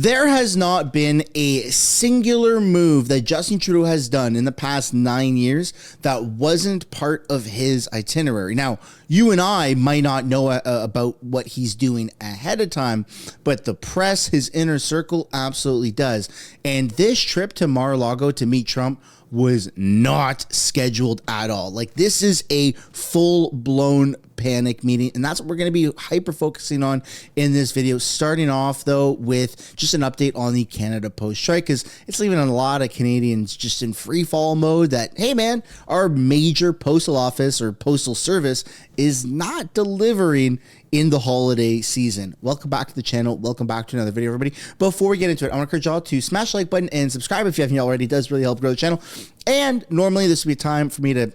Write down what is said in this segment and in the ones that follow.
There has not been a singular move that Justin Trudeau has done in the past 9 years that wasn't part of his itinerary. Now, you and I might not know about what he's doing ahead of time, but the press, his inner circle, absolutely does. And this trip to Mar-a-Lago to meet Trump was not scheduled at all. Like, this is a full-blown panic meeting, and that's what we're going to be hyper focusing on in this video, starting off though with just an update on the Canada Post strike, because it's leaving a lot of Canadians just in free fall mode that, hey man, our major postal office or postal service is not delivering in the holiday season. Welcome back to the channel. Welcome back to another video, everybody. Before we get into it, I want to encourage y'all to smash the like button and subscribe if you haven't already. It does really help grow the channel. And normally this would be a time for me to,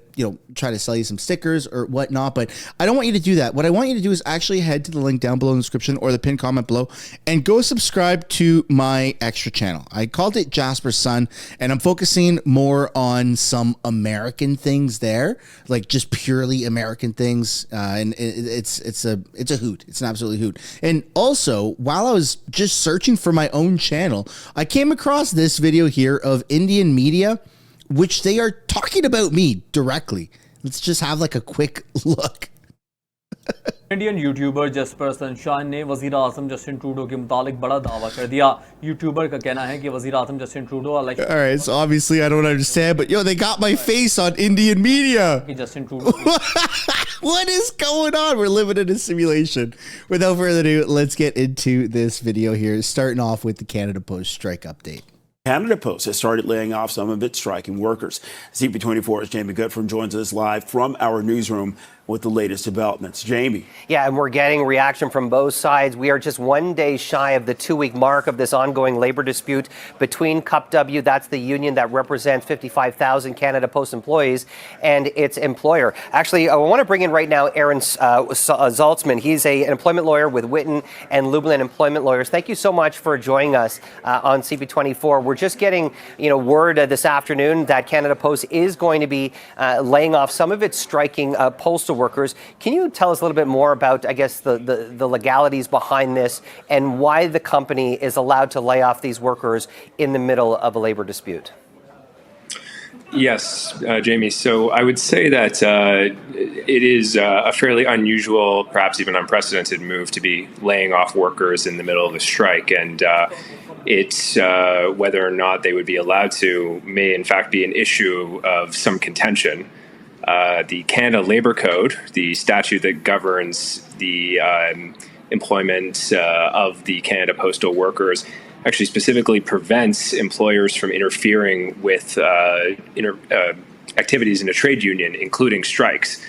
try to sell you some stickers or whatnot, but I don't want you to do that. What I want you to do is actually head to the link down below in the description or the pinned comment below and go subscribe to my extra channel. I called it Jasper's Son, and I'm focusing more on some American things there, like just purely American things. And it's a hoot. It's an absolute hoot. And also, while I was just searching for my own channel, I came across this video here of Indian media, which they are talking about me directly. Let's just have like a quick look. Indian YouTuber jasper sunshine ने वज़ीर आज़म Justin Trudeau के मुतालिक बड़ा दावा कर दिया। YouTuber का कहना है कि वज़ीर आज़म Justin Trudeau All right, so obviously I don't understand, but they got my face on Indian media. Justin Trudeau What is going on? We're living in a simulation. Without further ado, let's get into this video here, starting off with the Canada Post strike update. Canada Post has started laying off some of its striking workers. CP24's Jamie Goodford joins us live from our newsroom with the latest developments. Jamie. Yeah, and we're getting reaction from both sides. We are just 1 day shy of the 2-week mark of this ongoing labor dispute between CUPW, that's the union that represents 55,000 Canada Post employees, and its employer. Actually, I want to bring in right now Aaron Zaltzman. He's an employment lawyer with Witten and Lublin Employment Lawyers. Thank you so much for joining us on CP24. We're just getting word this afternoon that Canada Post is going to be laying off some of its striking postal workers. Can you tell us a little bit more about, I guess, the legalities behind this and why the company is allowed to lay off these workers in the middle of a labor dispute? Yes, Jamie. So I would say that it is a fairly unusual, perhaps even unprecedented move to be laying off workers in the middle of a strike. And it's whether or not they would be allowed to may in fact be an issue of some contention. The Canada Labour Code, the statute that governs the employment of the Canada Postal workers, actually specifically prevents employers from interfering with activities in a trade union, including strikes.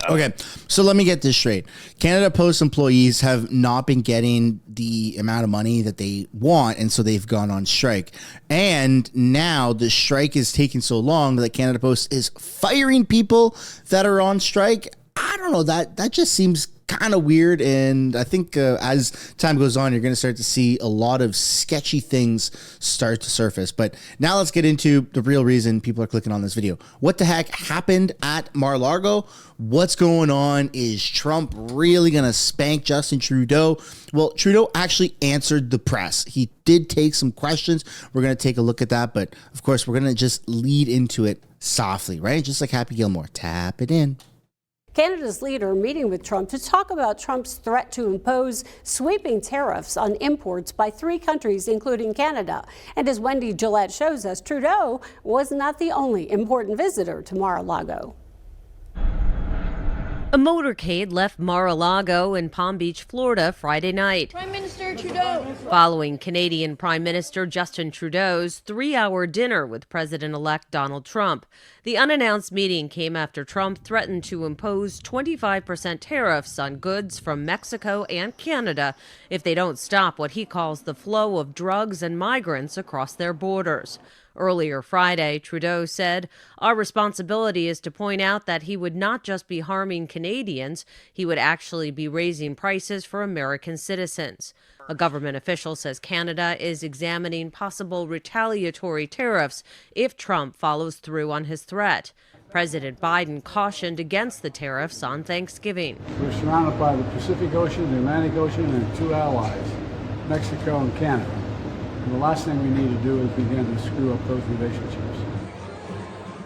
Okay, so let me get this straight. Canada Post employees have not been getting the amount of money that they want, and so they've gone on strike. And now the strike is taking so long that Canada Post is firing people that are on strike. I don't know, that just seems kind of weird, and I think as time goes on, you're going to start to see a lot of sketchy things start to surface. But now let's get into the real reason people are clicking on this video. What the heck happened at Mar-a-Lago? What's going on? Is Trump really going to spank Justin Trudeau? Well, Trudeau actually answered the press. He did take some questions. We're going to take a look at that, but of course, we're going to just lead into it softly, right? Just like Happy Gilmore. Tap it in. Canada's leader meeting with Trump to talk about Trump's threat to impose sweeping tariffs on imports by 3 countries, including Canada. And as Wendy Gillette shows us, Trudeau was not the only important visitor to Mar-a-Lago. A motorcade left Mar-a-Lago in Palm Beach, Florida, Friday night. Prime Minister Trudeau. Following Canadian Prime Minister Justin Trudeau's 3-hour dinner with President-elect Donald Trump. The unannounced meeting came after Trump threatened to impose 25% tariffs on goods from Mexico and Canada if they don't stop what he calls the flow of drugs and migrants across their borders. Earlier Friday, Trudeau said, "Our responsibility is to point out that he would not just be harming Canadians, he would actually be raising prices for American citizens." A government official says Canada is examining possible retaliatory tariffs if Trump follows through on his threat. President Biden cautioned against the tariffs on Thanksgiving. We're surrounded by the Pacific Ocean, the Atlantic Ocean, and 2 allies, Mexico and Canada. And the last thing we need to do is begin to screw up those relationships.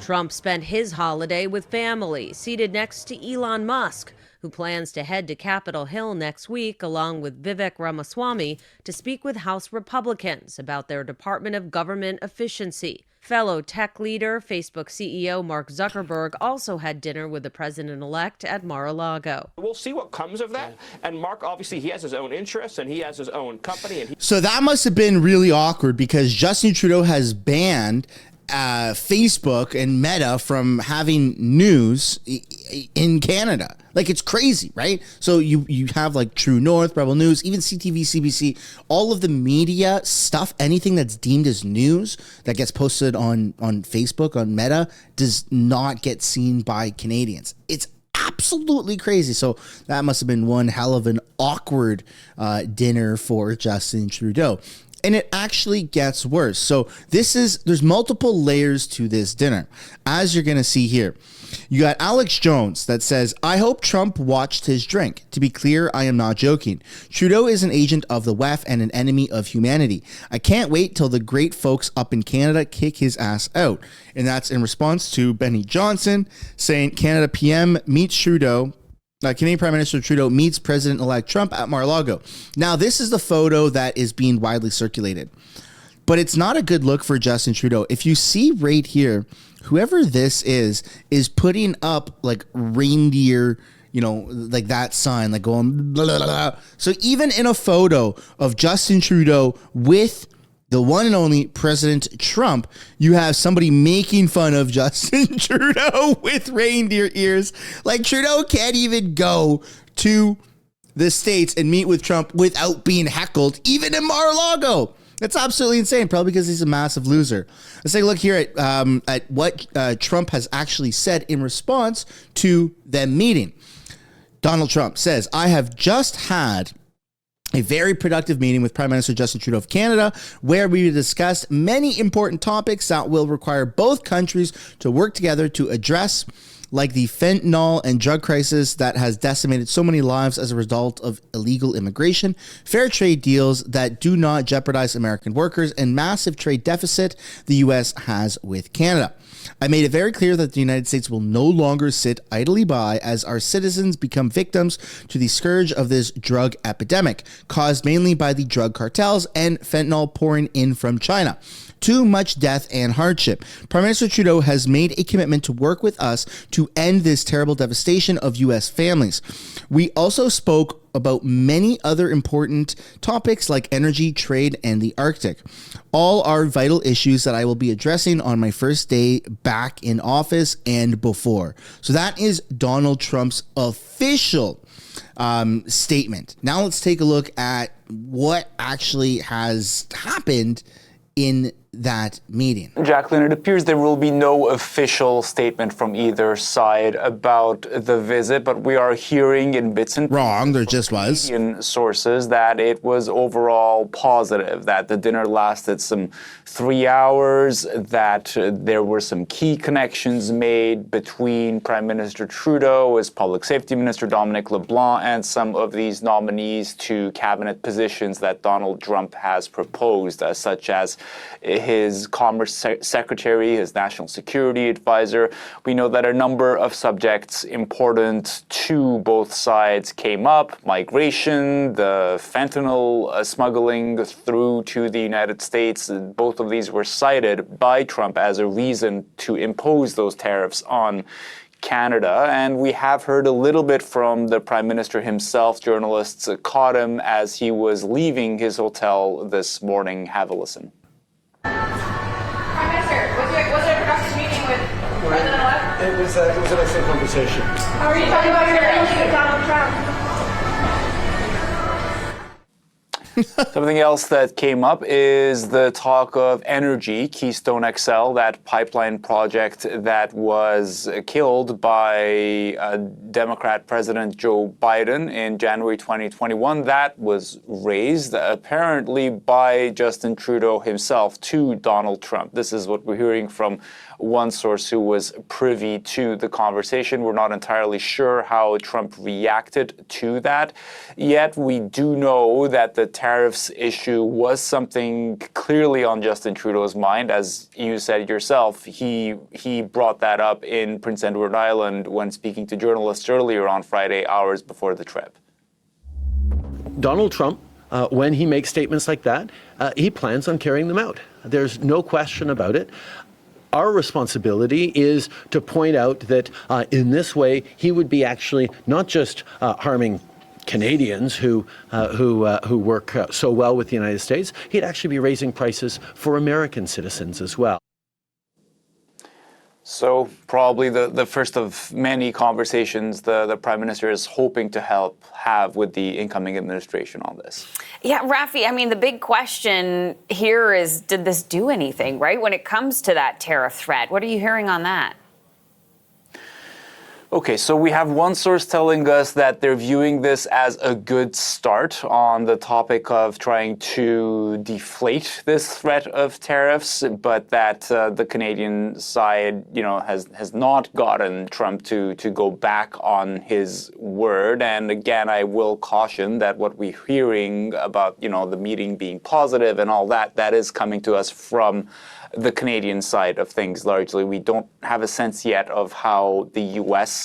Trump spent his holiday with family, seated next to Elon Musk, who plans to head to Capitol Hill next week along with Vivek Ramaswamy to speak with House Republicans about their Department of Government efficiency. Fellow tech leader, Facebook CEO Mark Zuckerberg also had dinner with the president-elect at Mar-a-Lago. We'll see what comes of that. And Mark, obviously, he has his own interests and he has his own company. And So that must have been really awkward because Justin Trudeau has banned Facebook and Meta from having news in Canada. Like, it's crazy, right? So you have like True North, Rebel News, even CTV, CBC, all of the media stuff, anything that's deemed as news that gets posted on Facebook, on Meta, does not get seen by Canadians. It's absolutely crazy. So that must have been one hell of an awkward dinner for Justin Trudeau. And it actually gets worse. So there's multiple layers to this dinner, as you're going to see here. You got Alex Jones that says, I hope Trump watched his drink. To be clear, I am not joking. Trudeau is an agent of the WEF and an enemy of humanity. I can't wait till the great folks up in Canada kick his ass out. And that's in response to Benny Johnson saying Canada PM meets Trudeau. Canadian Prime Minister Trudeau meets President-elect Trump at Mar-a-Lago. Now, this is the photo that is being widely circulated, but it's not a good look for Justin Trudeau. If you see right here, whoever this is putting up like reindeer, like that sign, like going blah, blah, blah. So even in a photo of Justin Trudeau with the one and only President Trump, you have somebody making fun of Justin Trudeau with reindeer ears. Like, Trudeau can't even go to the States and meet with Trump without being heckled, even in Mar-a-Lago. That's absolutely insane, probably because he's a massive loser. Let's take a look here at what Trump has actually said in response to them meeting. Donald Trump says, I have just had a very productive meeting with Prime Minister Justin Trudeau of Canada, where we discussed many important topics that will require both countries to work together to address, like the fentanyl and drug crisis that has decimated so many lives as a result of illegal immigration, fair trade deals that do not jeopardize American workers, and massive trade deficit the U.S. has with Canada. I made it very clear that the United States will no longer sit idly by as our citizens become victims to the scourge of this drug epidemic, caused mainly by the drug cartels and fentanyl pouring in from China. Too much death and hardship. Prime Minister Trudeau has made a commitment to work with us to end this terrible devastation of U.S. families. We also spoke about many other important topics like energy, trade, and the Arctic. All are vital issues that I will be addressing on my first day back in office and before. So that is Donald Trump's official statement. Now let's take a look at what actually has happened in that meeting. Jacqueline, it appears there will be no official statement from either side about the visit, but we are hearing in bits and wrong. There just was Canadian sources that it was overall positive, that the dinner lasted some 3 hours, that there were some key connections made between Prime Minister Trudeau, his Public Safety Minister Dominic LeBlanc, and some of these nominees to cabinet positions that Donald Trump has proposed, such as his Commerce Secretary, his National Security Advisor. We know that a number of subjects important to both sides came up: migration, the fentanyl smuggling through to the United States. Both of these were cited by Trump as a reason to impose those tariffs on Canada. And we have heard a little bit from the Prime Minister himself. Journalists caught him as he was leaving his hotel this morning. Have a listen. Prime Minister, was it a productive meeting with President-elect? It was an excellent conversation. How are you talking about your relationship with Donald Trump? Something else that came up is the talk of energy, Keystone XL, that pipeline project that was killed by Democrat President Joe Biden in January 2021. That was raised apparently by Justin Trudeau himself to Donald Trump. This is what we're hearing from one source who was privy to the conversation. We're not entirely sure how Trump reacted to that. Yet we do know that the tariffs issue was something clearly on Justin Trudeau's mind. As you said yourself, he brought that up in Prince Edward Island when speaking to journalists earlier on Friday, hours before the trip. Donald Trump, when he makes statements like that, he plans on carrying them out. There's no question about it. Our responsibility is to point out that in this way, he would be actually not just harming Canadians who work so well with the United States, he'd actually be raising prices for American citizens as well. So probably the first of many conversations the Prime Minister is hoping to have with the incoming administration on this. Yeah, Rafi, I mean, the big question here is, did this do anything, right? When it comes to that tariff threat, what are you hearing on that? Okay, so we have one source telling us that they're viewing this as a good start on the topic of trying to deflate this threat of tariffs, but that the Canadian side, has not gotten Trump to go back on his word. And again, I will caution that what we're hearing about, the meeting being positive and all that is coming to us from the Canadian side of things largely. We don't have a sense yet of how the U.S.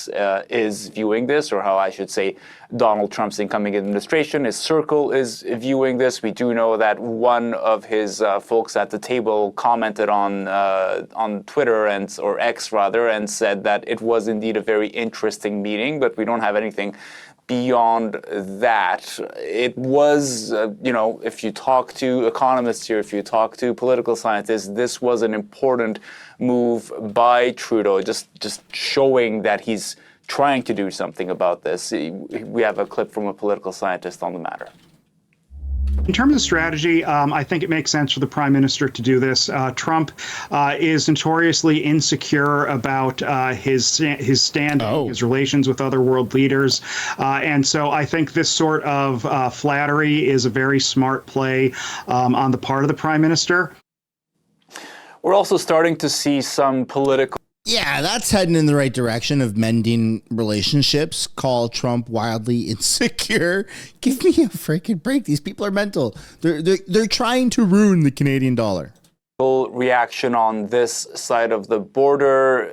Is viewing this, or how I should say Donald Trump's incoming administration, his circle, is viewing this. We do know that one of his folks at the table commented on Twitter or X rather, and said that it was indeed a very interesting meeting, but we don't have anything beyond that. It was, if you talk to economists here, if you talk to political scientists, this was an important move by Trudeau, just showing that he's trying to do something about this. We have a clip from a political scientist on the matter. In terms of strategy, I think it makes sense for the Prime Minister to do this. Trump is notoriously insecure about his standing, his relations with other world leaders. And so I think this sort of flattery is a very smart play on the part of the Prime Minister. We're also starting to see some political... Yeah, that's heading in the right direction of mending relationships. Call Trump wildly insecure. Give me a freaking break. These people are mental. They're trying to ruin the Canadian dollar. Reaction on this side of the border.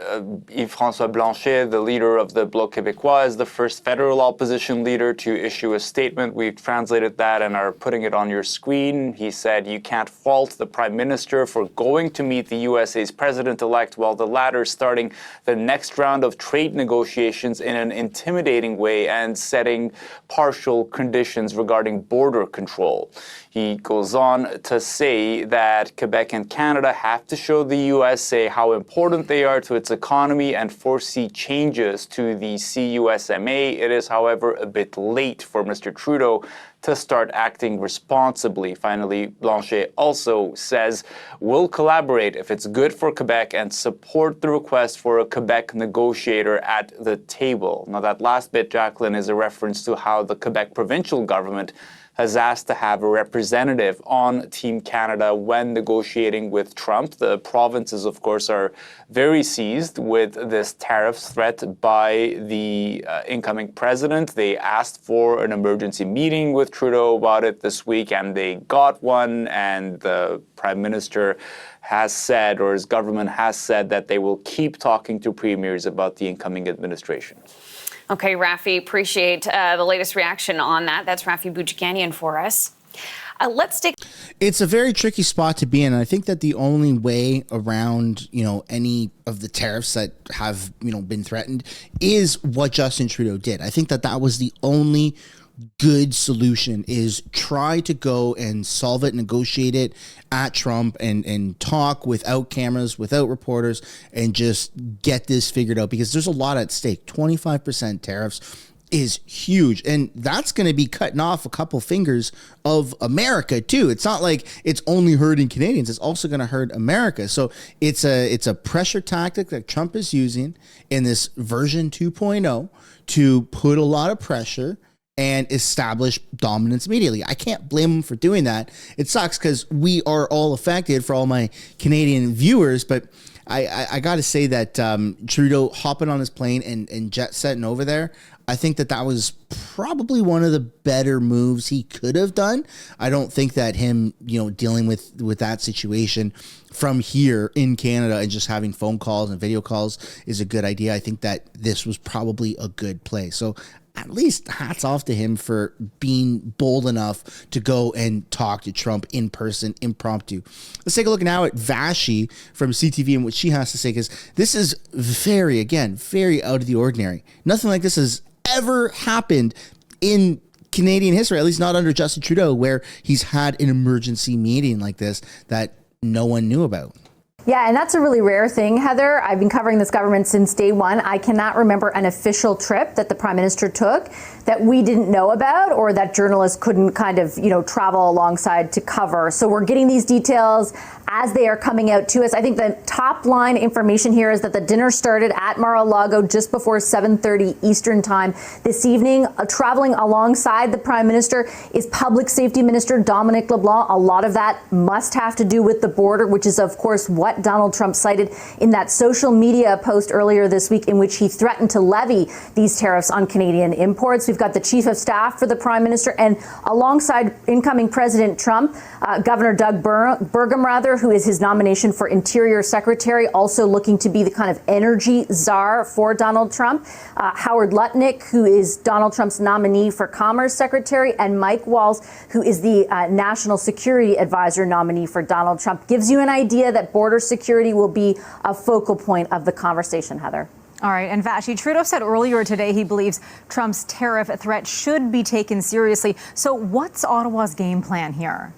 Yves-François Blanchet, the leader of the Bloc Québécois, is the first federal opposition leader to issue a statement. We've translated that and are putting it on your screen. He said, "You can't fault the Prime Minister for going to meet the USA's president-elect while the latter is starting the next round of trade negotiations in an intimidating way and setting partial conditions regarding border control." He goes on to say that Quebec and Canada have to show the USA how important they are to its economy and foresee changes to the CUSMA. It is, however, a bit late for Mr. Trudeau to start acting responsibly. Finally, Blanchet also says, "We'll collaborate if it's good for Quebec and support the request for a Quebec negotiator at the table." Now, that last bit, Jacqueline, is a reference to how the Quebec provincial government has asked to have a representative on Team Canada when negotiating with Trump. The provinces, of course, are very seized with this tariff threat by the incoming president. They asked for an emergency meeting with Trudeau about it this week, and they got one, and the Prime Minister has said, or his government has said, that they will keep talking to premiers about the incoming administration. Okay, Rafi, appreciate the latest reaction on that. That's Rafi Boudjikanian for us. Let's take... It's a very tricky spot to be in. And I think that the only way around, any of the tariffs that have, been threatened is what Justin Trudeau did. I think that was the only good solution, is try to go and solve it, negotiate it at Trump and talk without cameras, without reporters, and just get this figured out, because there's a lot at stake. 25% tariffs is huge, and that's going to be cutting off a couple fingers of America too. It's not like it's only hurting Canadians, it's also going to hurt America. So it's a pressure tactic that Trump is using in this version 2.0 to put a lot of pressure and establish dominance immediately. I can't blame him for doing that. It sucks because we are all affected, for all my Canadian viewers, but I got to say that Trudeau hopping on his plane and jet setting over there, I think that was probably one of the better moves he could have done. I don't think that him, dealing with that situation from here in Canada and just having phone calls and video calls is a good idea. I think that this was probably a good play. So at least hats off to him for being bold enough to go and talk to Trump in person, impromptu. Let's take a look now at Vashi from CTV and what she has to say, because this is very out of the ordinary. Nothing like this has ever happened in Canadian history, at least not under Justin Trudeau, where he's had an emergency meeting like this that no one knew about. Yeah, and that's a really rare thing, Heather. I've been covering this government since day one. I cannot remember an official trip that the Prime Minister took that we didn't know about or that journalists couldn't kind of, travel alongside to cover. So we're getting these details as they are coming out to us. I think the top line information here is that the dinner started at Mar-a-Lago just before 7:30 Eastern time this evening. Traveling alongside the Prime Minister is Public Safety Minister Dominic LeBlanc. A lot of that must have to do with the border, which is, of course, what Donald Trump cited in that social media post earlier this week in which he threatened to levy these tariffs on Canadian imports. We've got the Chief of Staff for the Prime Minister, and alongside incoming President Trump, Governor Doug Burgum, who is his nomination for Interior Secretary, also looking to be the kind of energy czar for Donald Trump. Howard Lutnick, who is Donald Trump's nominee for Commerce Secretary, and Mike Walls, who is the National Security Advisor nominee for Donald Trump. Gives you an idea that border security will be a focal point of the conversation, Heather. All right. And Vashi, Trudeau said earlier today he believes Trump's tariff threat should be taken seriously. So what's Ottawa's game plan here?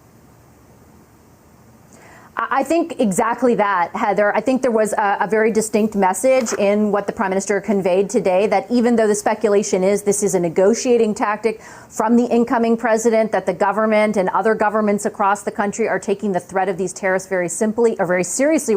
I think exactly that, Heather. I think there was a very distinct message in what the Prime Minister conveyed today, that even though the speculation is this is a negotiating tactic from the incoming president, that the government and other governments across the country are taking the threat of these tariffs very seriously,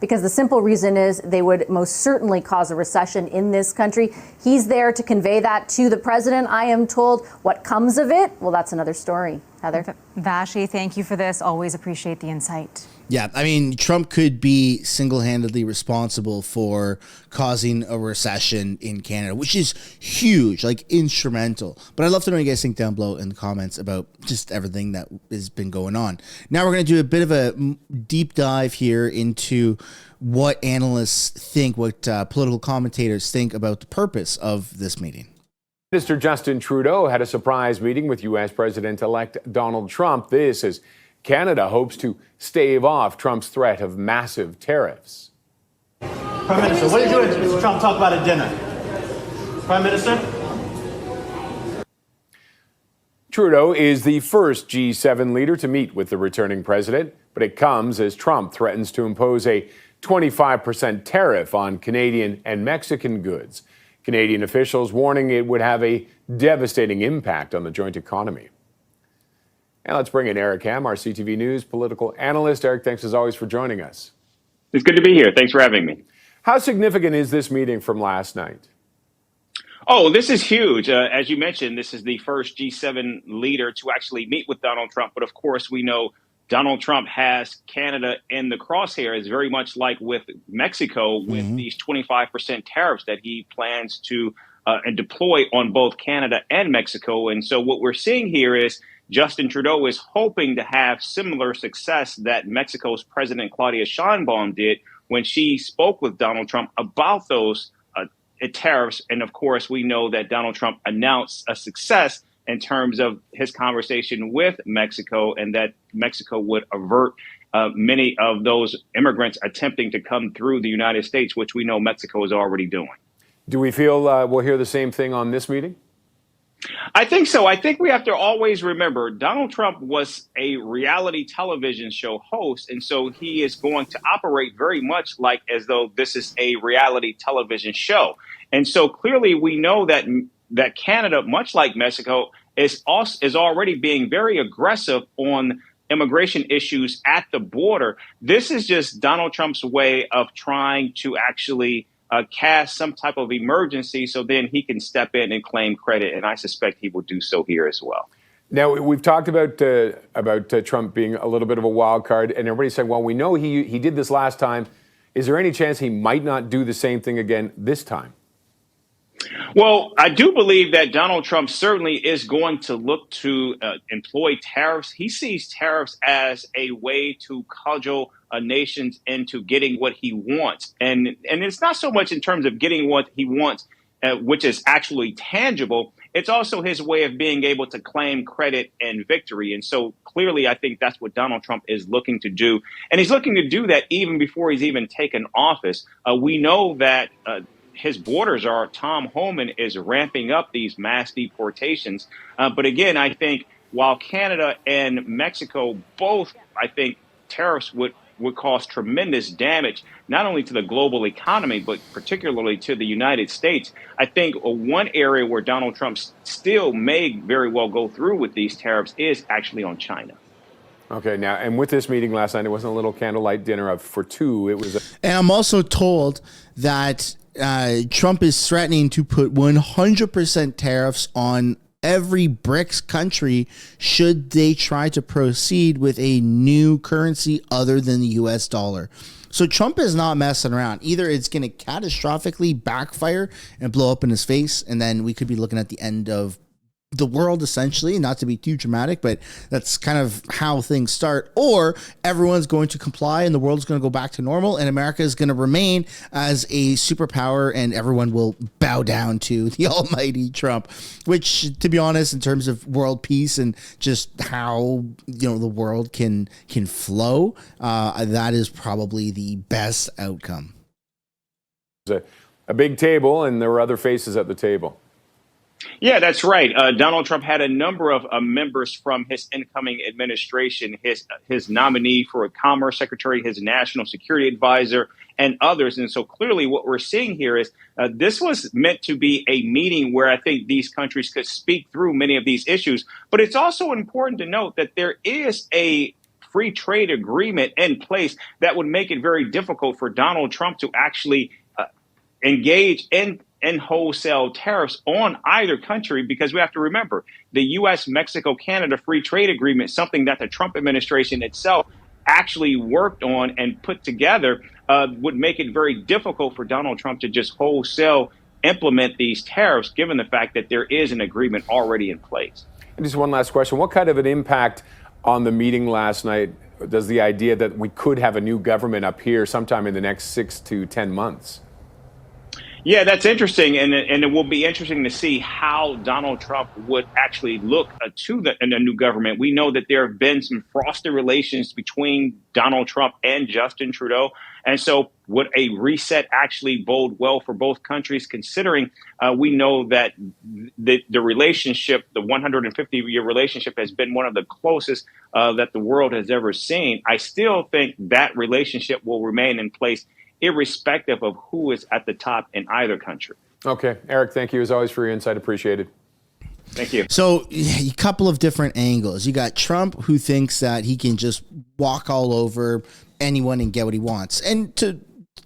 because the simple reason is they would most certainly cause a recession in this country. He's there to convey that to the president, I am told. What comes of it? Well, that's another story. Heather. Vashi, thank you for this. Always appreciate the insight. Yeah, I mean, Trump could be single-handedly responsible for causing a recession in Canada, which is huge, like instrumental. But I'd love to know what you guys think down below in the comments about just everything that has been going on. Now we're going to do a bit of a deep dive here into what analysts think, what political commentators think about the purpose of this meeting. Minister Justin Trudeau had a surprise meeting with U.S. President-elect Donald Trump. This as Canada hopes to stave off Trump's threat of massive tariffs. Prime Minister, what did you and Mr. Trump talk about at dinner? Prime Minister? Trudeau is the first G7 leader to meet with the returning president, but it comes as Trump threatens to impose a 25% tariff on Canadian and Mexican goods. Canadian officials warning it would have a devastating impact on the joint economy. And let's bring in Eric Ham, our CTV News political analyst. Eric, thanks as always for joining us. It's good to be here. Thanks for having me. How significant is this meeting from last night? Oh, this is huge. As you mentioned, this is the first G7 leader to actually meet with Donald Trump. But of course, we know Donald Trump has Canada in the crosshairs, very much like with Mexico, with these 25% tariffs that he plans to and deploy on both Canada and Mexico. And so what we're seeing here is Justin Trudeau is hoping to have similar success that Mexico's President Claudia Sheinbaum did when she spoke with Donald Trump about those tariffs. And of course, we know that Donald Trump announced a success in terms of his conversation with Mexico, and that Mexico would avert many of those immigrants attempting to come through the United States, which we know Mexico is already doing. Do we feel we'll hear the same thing on this meeting? I think so. I think we have to always remember Donald Trump was a reality television show host, and so he is going to operate very much like as though this is a reality television show. And so clearly we know that Canada, much like Mexico, is already being very aggressive on immigration issues at the border. This is just Donald Trump's way of trying to actually cast some type of emergency so then he can step in and claim credit. And I suspect he will do so here as well. Now, we've talked about Trump being a little bit of a wild card, and everybody's saying, well, we know he did this last time Is there any chance he might not do the same thing again this time? Well, I do believe that Donald Trump certainly is going to look to employ tariffs. He sees tariffs as a way to cudgel nations into getting what he wants. And it's not so much in terms of getting what he wants, which is actually tangible. It's also his way of being able to claim credit and victory. And so clearly, I think that's what Donald Trump is looking to do. And he's looking to do that even before he's even taken office. We know that his borders are, Tom Homan is ramping up these mass deportations. But again, I think while Canada and Mexico both, I think tariffs would cause tremendous damage, not only to the global economy, but particularly to the United States. I think one area where Donald Trump still may very well go through with these tariffs is actually on China. Okay, now, and with this meeting last night, it wasn't a little candlelight dinner for two. It was And I'm also told that Trump is threatening to put 100% tariffs on every BRICS country should they try to proceed with a new currency other than the US dollar. So Trump is not messing around. Either it's going to catastrophically backfire and blow up in his face, and then we could be looking at the end of the world, essentially, not to be too dramatic, but that's kind of how things start. Or everyone's going to comply and the world's going to go back to normal and America is going to remain as a superpower and everyone will bow down to the almighty Trump, which, to be honest, in terms of world peace and just how, you know, the world can flow, that is probably the best outcome. a big table and there were other faces at the table. Yeah, that's right. Donald Trump had a number of members from his incoming administration, his nominee for a commerce secretary, his national security advisor, and others. And so clearly what we're seeing here is this was meant to be a meeting where I think these countries could speak through many of these issues. But it's also important to note that there is a free trade agreement in place that would make it very difficult for Donald Trump to actually engage in wholesale tariffs on either country, because we have to remember the U.S., Mexico, Canada free trade agreement, something that the Trump administration itself actually worked on and put together, would make it very difficult for Donald Trump to just wholesale implement these tariffs, given the fact that there is an agreement already in place. And just one last question. What kind of an impact on the meeting last night does the idea that we could have a new government up here sometime in the next 6 to 10 months? Yeah, that's interesting, and it will be interesting to see how Donald Trump would actually look to a new government. We know that there have been some frosty relations between Donald Trump and Justin Trudeau, and so would a reset actually bode well for both countries, considering we know that the relationship, the 150-year relationship, has been one of the closest that the world has ever seen. I still think that relationship will remain in place irrespective of who is at the top in either country. Okay. Eric, thank you as always for your insight. Appreciate it. Thank you. So a couple of different angles. You got Trump, who thinks that he can just walk all over anyone and get what he wants. And to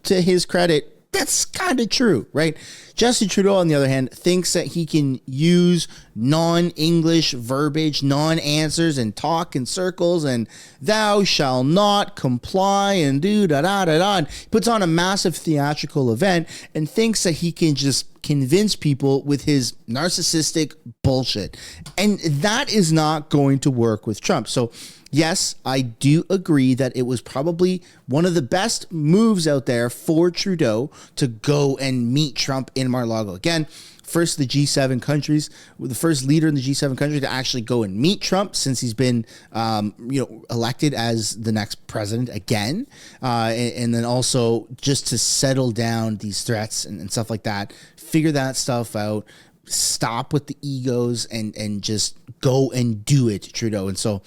his credit, that's kind of true, right? Justin Trudeau, on the other hand, thinks that he can use non-English verbiage, non-answers, and talk in circles, and thou shall not comply, and do da-da-da-da. And he puts on a massive theatrical event and thinks that he can just convince people with his narcissistic bullshit. And that is not going to work with Trump. So yes, I do agree that it was probably one of the best moves out there for Trudeau to go and meet Trump in Mar-a-Lago. Again, first the G7 countries, the first leader in the G7 country to actually go and meet Trump since he's been, elected as the next president again. And then also just to settle down these threats and stuff like that, figure that stuff out, stop with the egos and just go and do it, Trudeau. And so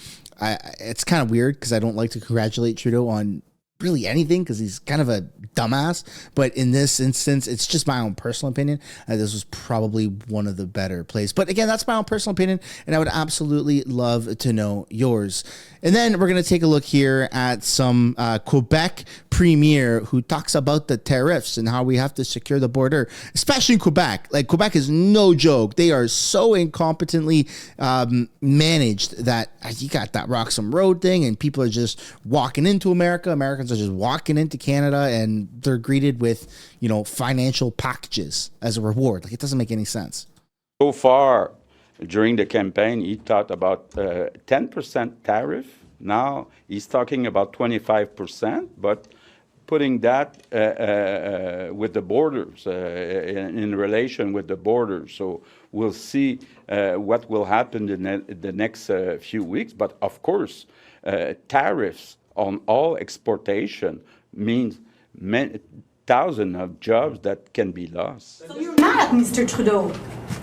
it's kind of weird because I don't like to congratulate Trudeau on really anything because he's kind of a dumbass. But in this instance, it's just my own personal opinion. This was probably one of the better plays. But again, that's my own personal opinion, and I would absolutely love to know yours. And then we're going to take a look here at some Quebec premier who talks about the tariffs and how we have to secure the border, especially in Quebec. Like, Quebec is no joke. They are so incompetently managed that you got that Roxham Road thing, and people are just walking into America. Americans are just walking into Canada, and they're greeted with, financial packages as a reward. Like, it doesn't make any sense. So far, during the campaign, he talked about 10% tariff. Now he's talking about 25%, but putting that with the borders, in relation with the borders. So we'll see what will happen in the next few weeks. But of course, tariffs on all exportation means thousands of jobs that can be lost. So you're mad at Mr. Trudeau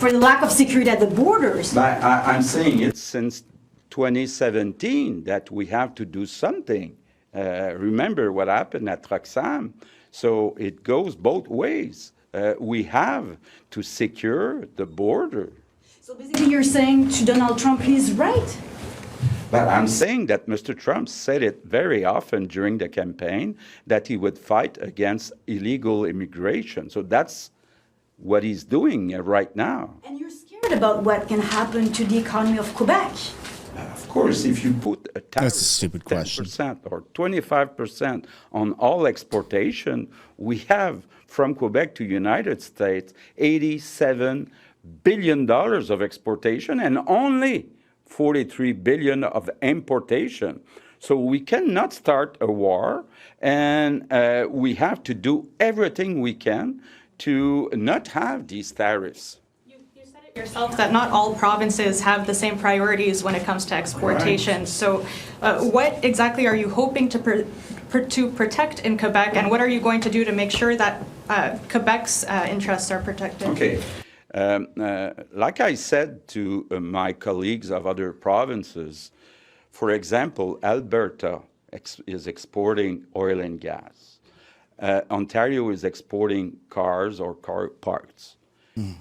for the lack of security at the borders? But I'm saying it since 2017 that we have to do something. Remember what happened at Roxham. So it goes both ways. We have to secure the border. So basically you're saying to Donald Trump, he's right? But I'm saying that Mr. Trump said it very often during the campaign that he would fight against illegal immigration. So that's what he's doing right now. And you're scared about what can happen to the economy of Quebec? Of course, if you put a tax That's a stupid question. 10% or 25% on all exportation, we have from Quebec to United States $87 billion of exportation and only $43 billion of importation. So we cannot start a war, and we have to do everything we can to not have these tariffs. You said it yourself that not all provinces have the same priorities when it comes to exportation. Right. So what exactly are you hoping to protect in Quebec, and what are you going to do to make sure that Quebec's interests are protected? Okay. Like I said to my colleagues of other provinces, for example, Alberta is exporting oil and gas. Ontario is exporting cars or car parts.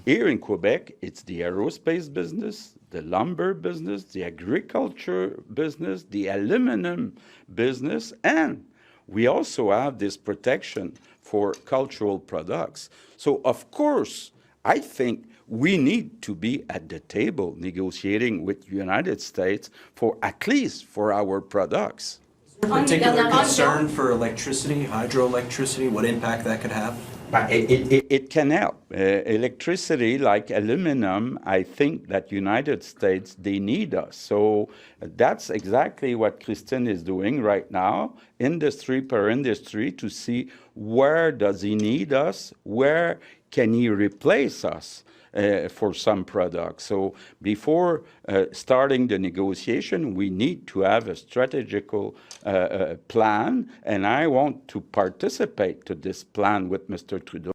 Here in Quebec, it's the aerospace business, the lumber business, the agriculture business, the aluminum business, and we also have this protection for cultural products. So, of course, I think we need to be at the table negotiating with the United States for at least for our products. Particular concern for electricity, hydroelectricity, what impact that could have? It can help. Electricity, like aluminum, I think that United States, they need us. So that's exactly what Christine is doing right now, industry per industry, to see where does he need us, where can he replace us for some products. So before starting the negotiation, we need to have a strategical plan, and I want to participate to this plan with Mr. Trudeau.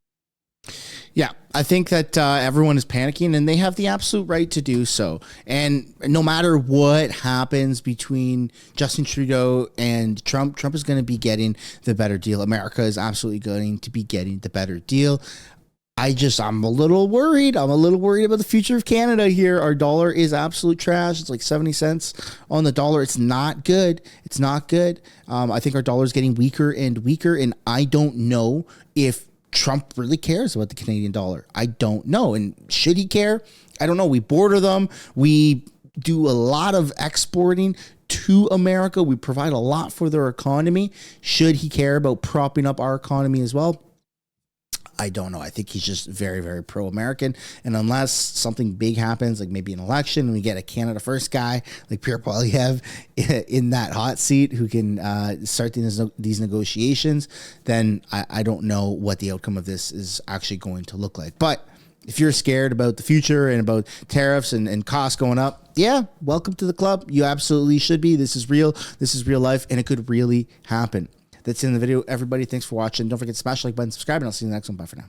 Yeah, I think that everyone is panicking, and they have the absolute right to do so. And no matter what happens between Justin Trudeau and Trump, Trump is going to be getting the better deal. America is absolutely going to be getting the better deal. I'm a little worried. I'm a little worried about the future of Canada here. Our dollar is absolute trash. It's like 70 cents on the dollar. It's not good. It's not good. I think our dollar is getting weaker and weaker, and I don't know if Trump really cares about the Canadian dollar. I don't know. And should he care? I don't know. We border them. We do a lot of exporting to America. We provide a lot for their economy. Should he care about propping up our economy as well? I don't know. I think he's just very, very pro-American. And unless something big happens, like maybe an election, and we get a Canada First guy like Pierre Poilievre in that hot seat who can start these negotiations, then I don't know what the outcome of this is actually going to look like. But if you're scared about the future and about tariffs and costs going up, yeah, welcome to the club. You absolutely should be. This is real. This is real life, and it could really happen. That's in the video. Everybody, thanks for watching. Don't forget to smash the like button, subscribe, and I'll see you in the next one. Bye for now.